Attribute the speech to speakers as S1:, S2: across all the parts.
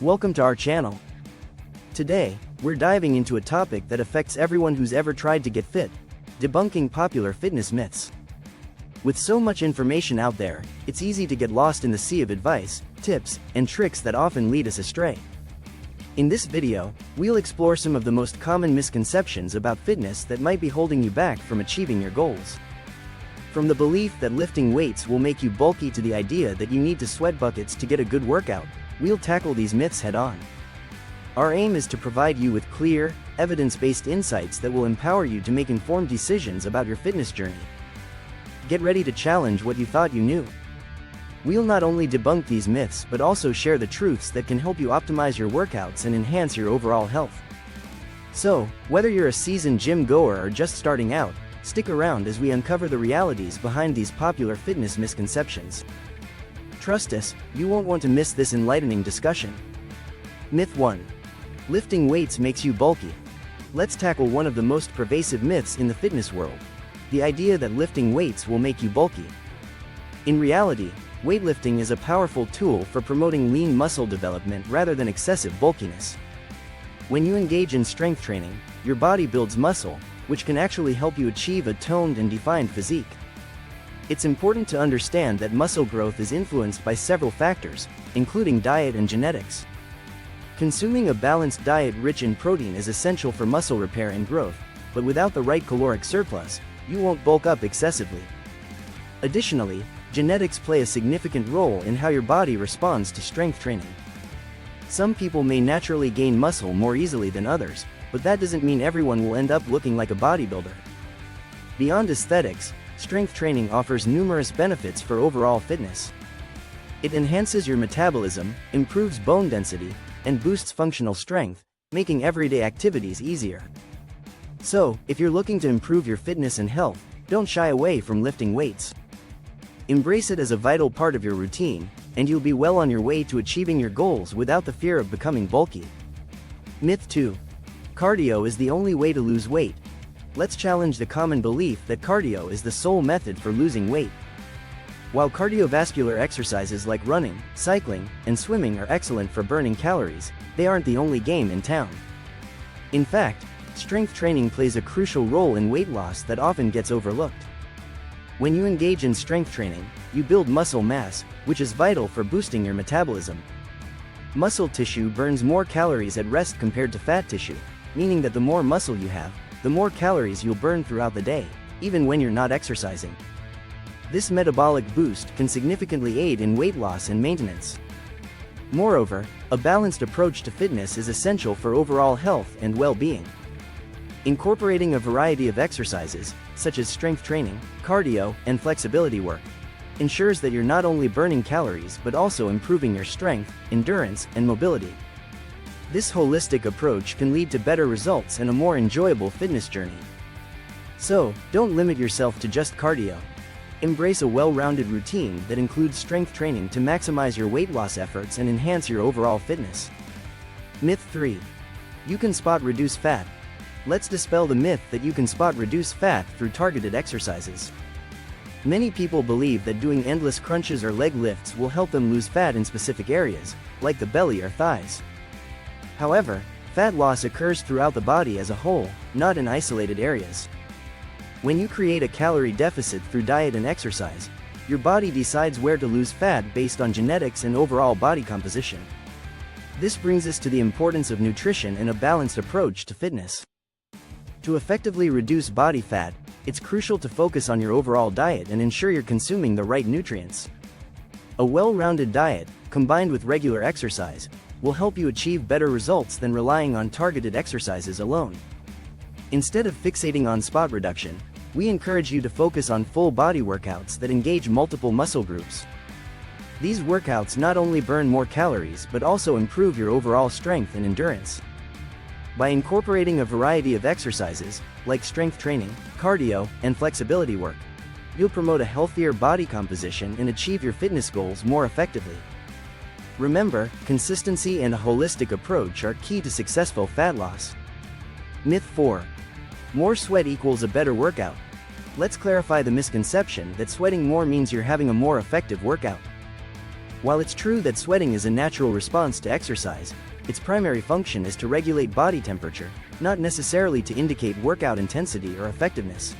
S1: Welcome to our channel. Today, we're diving into a topic that affects everyone who's ever tried to get fit: debunking popular fitness myths. With so much information out there, it's easy to get lost in the sea of advice, tips, and tricks that often lead us astray. In this video, we'll explore some of the most common misconceptions about fitness that might be holding you back from achieving your goals. From the belief that lifting weights will make you bulky to the idea that you need to sweat buckets to get a good workout, we'll tackle these myths head-on. Our aim is to provide you with clear, evidence-based insights that will empower you to make informed decisions about your fitness journey. Get ready to challenge what you thought you knew. We'll not only debunk these myths but also share the truths that can help you optimize your workouts and enhance your overall health. So, whether you're a seasoned gym goer or just starting out, stick around as we uncover the realities behind these popular fitness misconceptions. Trust us, you won't want to miss this enlightening discussion. Myth 1. Lifting weights makes you bulky. Let's tackle one of the most pervasive myths in the fitness world: the idea that lifting weights will make you bulky. In reality, weightlifting is a powerful tool for promoting lean muscle development rather than excessive bulkiness. When you engage in strength training, your body builds muscle, which can actually help you achieve a toned and defined physique. It's important to understand that muscle growth is influenced by several factors, including diet and genetics. Consuming a balanced diet rich in protein is essential for muscle repair and growth, but without the right caloric surplus, you won't bulk up excessively. Additionally, genetics play a significant role in how your body responds to strength training. Some people may naturally gain muscle more easily than others, but that doesn't mean everyone will end up looking like a bodybuilder. Beyond aesthetics, strength training offers numerous benefits for overall fitness. It enhances your metabolism, improves bone density, and boosts functional strength, making everyday activities easier. So, if you're looking to improve your fitness and health, don't shy away from lifting weights. Embrace it as a vital part of your routine, and you'll be well on your way to achieving your goals without the fear of becoming bulky. Myth 2. Cardio is the only way to lose weight. Let's challenge the common belief that cardio is the sole method for losing weight. While cardiovascular exercises like running, cycling, and swimming are excellent for burning calories, they aren't the only game in town. In fact, strength training plays a crucial role in weight loss that often gets overlooked. When you engage in strength training, you build muscle mass, which is vital for boosting your metabolism. Muscle tissue burns more calories at rest compared to fat tissue, meaning that the more muscle you have, the more calories you'll burn throughout the day, even when you're not exercising. This metabolic boost can significantly aid in weight loss and maintenance. Moreover, a balanced approach to fitness is essential for overall health and well-being. Incorporating a variety of exercises, such as strength training, cardio, and flexibility work, ensures that you're not only burning calories but also improving your strength, endurance, and mobility. This holistic approach can lead to better results and a more enjoyable fitness journey. So, don't limit yourself to just cardio. Embrace a well-rounded routine that includes strength training to maximize your weight loss efforts and enhance your overall fitness. Myth 3. You can spot reduce fat. Let's dispel the myth that you can spot reduce fat through targeted exercises. Many people believe that doing endless crunches or leg lifts will help them lose fat in specific areas, like the belly or thighs. However, fat loss occurs throughout the body as a whole, not in isolated areas. When you create a calorie deficit through diet and exercise, your body decides where to lose fat based on genetics and overall body composition. This brings us to the importance of nutrition and a balanced approach to fitness. To effectively reduce body fat, it's crucial to focus on your overall diet and ensure you're consuming the right nutrients. A well-rounded diet, combined with regular exercise, will help you achieve better results than relying on targeted exercises alone. Instead of fixating on spot reduction, we encourage you to focus on full body workouts that engage multiple muscle groups. These workouts not only burn more calories but also improve your overall strength and endurance. By incorporating a variety of exercises, like strength training, cardio, and flexibility work, you'll promote a healthier body composition and achieve your fitness goals more effectively. Remember, consistency and a holistic approach are key to successful fat loss. Myth 4. More sweat equals a better workout. Let's clarify the misconception that sweating more means you're having a more effective workout. While it's true that sweating is a natural response to exercise, its primary function is to regulate body temperature, not necessarily to indicate workout intensity or effectiveness.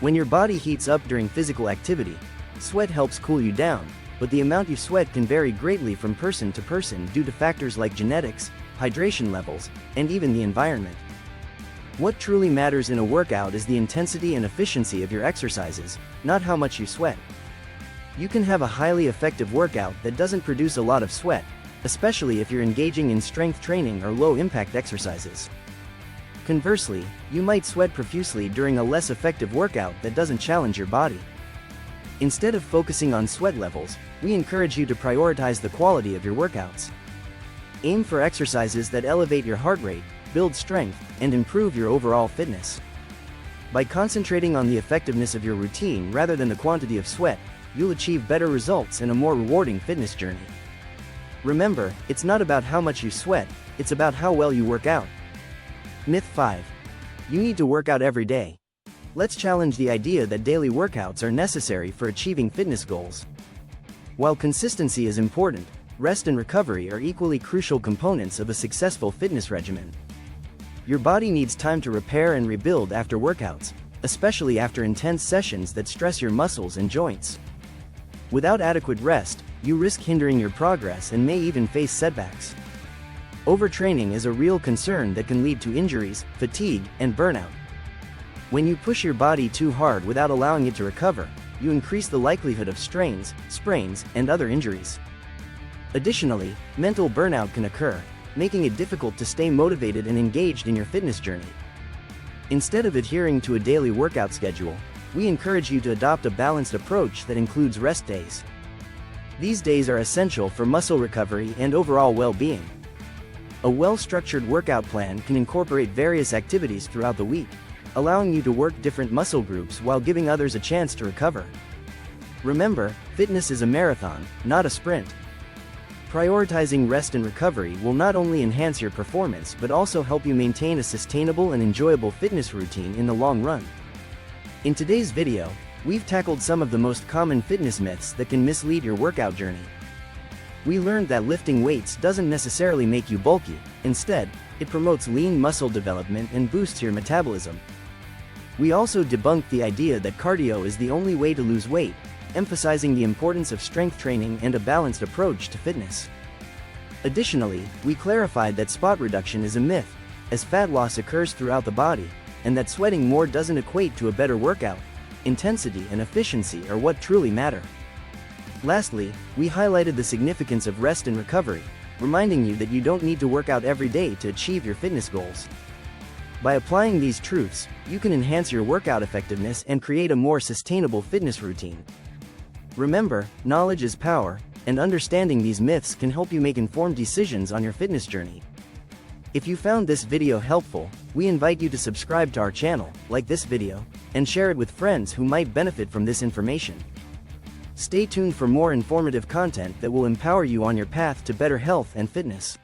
S1: When your body heats up during physical activity, sweat helps cool you down, but the amount you sweat can vary greatly from person to person due to factors like genetics, hydration levels, and even the environment. What truly matters in a workout is the intensity and efficiency of your exercises, not how much you sweat. You can have a highly effective workout that doesn't produce a lot of sweat, especially if you're engaging in strength training or low-impact exercises. Conversely, you might sweat profusely during a less effective workout that doesn't challenge your body. Instead of focusing on sweat levels, we encourage you to prioritize the quality of your workouts. Aim for exercises that elevate your heart rate, build strength, and improve your overall fitness. By concentrating on the effectiveness of your routine rather than the quantity of sweat, you'll achieve better results and a more rewarding fitness journey. Remember, it's not about how much you sweat, it's about how well you work out. Myth 5. You need to work out every day. Let's challenge the idea that daily workouts are necessary for achieving fitness goals. While consistency is important, rest and recovery are equally crucial components of a successful fitness regimen. Your body needs time to repair and rebuild after workouts, especially after intense sessions that stress your muscles and joints. Without adequate rest, you risk hindering your progress and may even face setbacks. Overtraining is a real concern that can lead to injuries, fatigue, and burnout. When you push your body too hard without allowing it to recover, you increase the likelihood of strains, sprains, and other injuries. Additionally, mental burnout can occur, making it difficult to stay motivated and engaged in your fitness journey. Instead of adhering to a daily workout schedule, we encourage you to adopt a balanced approach that includes rest days. These days are essential for muscle recovery and overall well-being. A well-structured workout plan can incorporate various activities throughout the week, allowing you to work different muscle groups while giving others a chance to recover. Remember, fitness is a marathon, not a sprint. Prioritizing rest and recovery will not only enhance your performance but also help you maintain a sustainable and enjoyable fitness routine in the long run. In today's video, we've tackled some of the most common fitness myths that can mislead your workout journey. We learned that lifting weights doesn't necessarily make you bulky, instead, it promotes lean muscle development and boosts your metabolism. We also debunked the idea that cardio is the only way to lose weight, emphasizing the importance of strength training and a balanced approach to fitness. Additionally, we clarified that spot reduction is a myth, as fat loss occurs throughout the body, and that sweating more doesn't equate to a better workout. Intensity and efficiency are what truly matter. Lastly, we highlighted the significance of rest and recovery, reminding you that you don't need to work out every day to achieve your fitness goals. By applying these truths, you can enhance your workout effectiveness and create a more sustainable fitness routine. Remember, knowledge is power, and understanding these myths can help you make informed decisions on your fitness journey. If you found this video helpful, we invite you to subscribe to our channel, like this video, and share it with friends who might benefit from this information. Stay tuned for more informative content that will empower you on your path to better health and fitness.